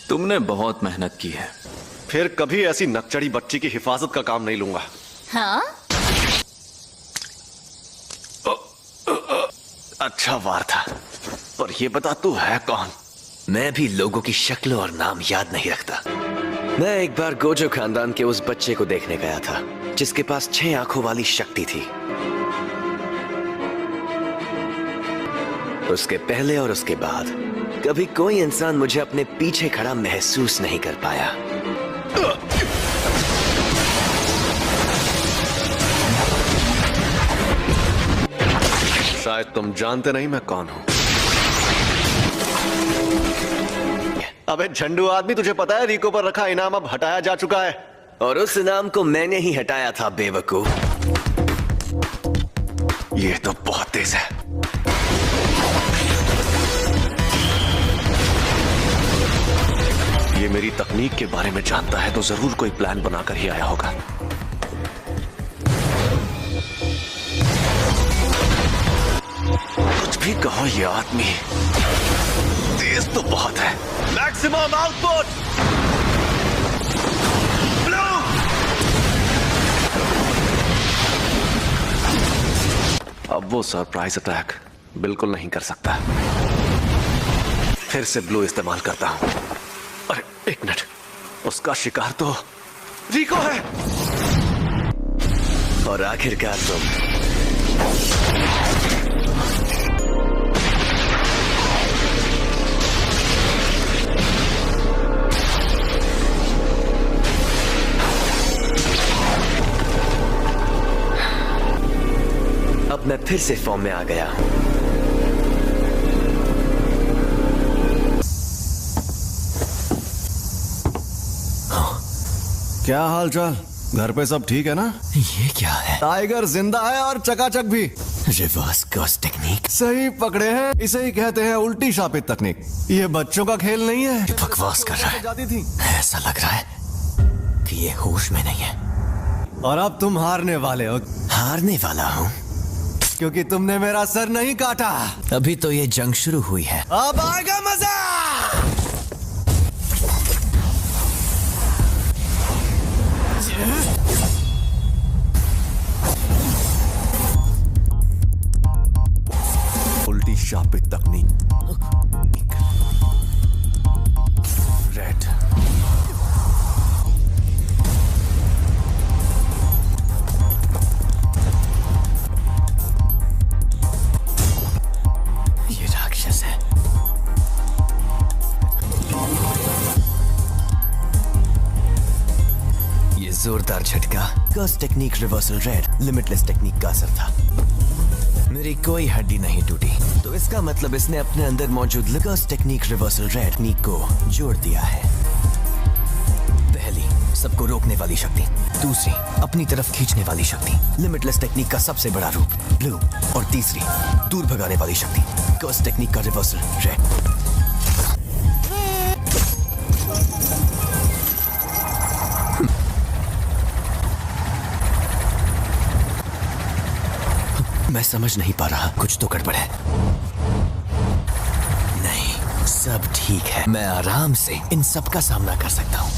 तुमने बहुत मेहनत की है। फिर कभी ऐसी नकचड़ी बच्ची की हिफाजत का काम नहीं लूंगा। हाँ? अच्छा वार था, पर ये बता तू है कौन? मैं भी लोगों की शक्ल और नाम याद नहीं रखता। मैं एक बार गोजो खानदान के उस बच्चे को देखने गया था जिसके पास 6 आंखों वाली शक्ति थी। उसके पहले और उसके बाद कभी कोई इंसान मुझे अपने पीछे खड़ा महसूस नहीं कर पाया। शायद तुम जानते नहीं मैं कौन हूं। अबे झंडू आदमी, तुझे पता है रिको पर रखा इनाम अब हटाया जा चुका है। और उस इनाम को मैंने ही हटाया था बेवकूफ। ये तो बहुत तेज है। ये मेरी तकनीक के बारे में जानता है तो जरूर कोई प्लान बनाकर ही आया होगा। कुछ भी कहो, ये आदमी तेज तो बहुत है। Maximum output blue. अब वो सरप्राइज अटैक बिल्कुल नहीं कर सकता। फिर से ब्लू इस्तेमाल करता हूं। अरे एक मिनट, उसका शिकार तो रिको है। और आखिरकार तुम। अब मैं फिर से फॉर्म में आ गया हूं। क्या हाल चाल? घर पे सब ठीक है ना? ये क्या है? टाइगर जिंदा है और चकाचक भी। Reverse curse technique. सही पकड़े हैं, इसे ही कहते हैं उल्टी शापित तकनीक। ये बच्चों का खेल नहीं है। ये बकवास कर रहा है। जाती थी। ऐसा लग रहा है कि ये होश में नहीं है। और अब तुम हारने वाले हो। हारने वाला हूँ क्योंकि तुमने मेरा सर नहीं काटा। अभी तो ये जंग शुरू हुई है। अब आएगा मजा। उल्टी शापित तकनीक। रेड। ये राक्षस है। ये जोरदार झटका curse technique reversal red limitless technique का असर था। मेरी कोई हड्डी नहीं टूटी, तो इसका मतलब इसने अपने अंदर मौजूद कर्स टेक्निक रिवर्सल रेड टेक्निक को जोड़ दिया है। पहली, सबको रोकने वाली शक्ति। दूसरी, अपनी तरफ खींचने वाली शक्ति, लिमिटलेस टेक्निक का सबसे बड़ा रूप ब्लू। और तीसरी, दूर भगाने वाली शक्ति, कर्स टेक्निक का रिवर्सल रेड। मैं समझ नहीं पा रहा, कुछ तो गड़बड़ है। नहीं, सब ठीक है। मैं आराम से इन सब का सामना कर सकता हूं।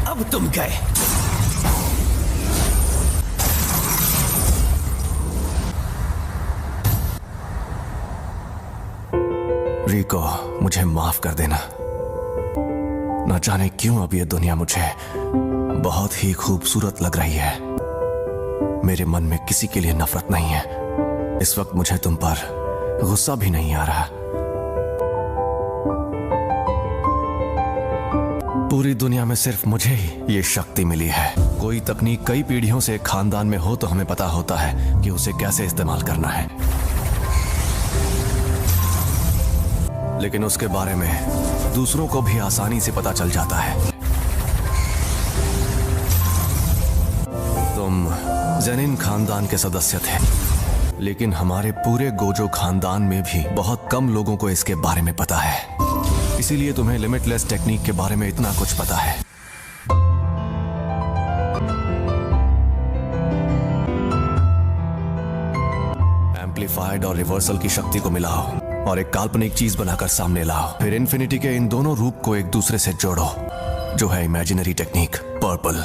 अब तुम गए। रिको, मुझे माफ कर देना। न जाने क्यों अब ये दुनिया मुझे बहुत ही खूबसूरत लग रही है। मेरे मन में किसी के लिए नफरत नहीं है। इस वक्त मुझे तुम पर गुस्सा भी नहीं आ रहा। पूरी दुनिया में सिर्फ मुझे ही ये शक्ति मिली है। कोई तकनीक कई पीढ़ियों से खानदान में हो तो हमें पता होता है कि उसे कैसे इस्तेमाल करना है, लेकिन उसके बारे में दूसरों को भी आसानी से पता चल जाता है। तुम जेनिन खानदान के सदस्य थे, लेकिन हमारे पूरे गोजो खानदान में भी बहुत कम लोगों को इसके बारे में पता है। इसीलिए तुम्हें लिमिटलेस टेक्निक के बारे में इतना कुछ पता है। एम्पलीफाइड और रिवर्सल की शक्ति को मिलाओ और एक काल्पनिक चीज बनाकर सामने लाओ। फिर इन्फिनिटी के इन दोनों रूप को एक दूसरे से जोड़ो, जो है इमेजिनरी टेक्निक पर्पल।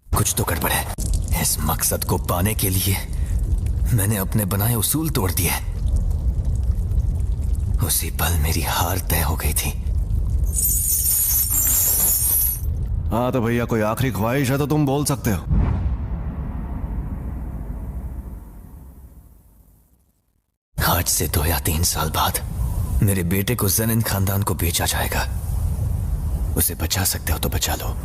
कुछ तो गड़बड़ है। इस मकसद को पाने के लिए मैंने अपने बनाए उसूल तोड़ दिए। उसी पल मेरी हार तय हो गई थी। हाँ तो भैया, कोई आखिरी ख्वाहिश है तो तुम बोल सकते हो। आज से 2 या 3 साल बाद मेरे बेटे को ज़ेनिन खानदान को बेचा जाएगा। उसे बचा सकते हो तो बचा लो।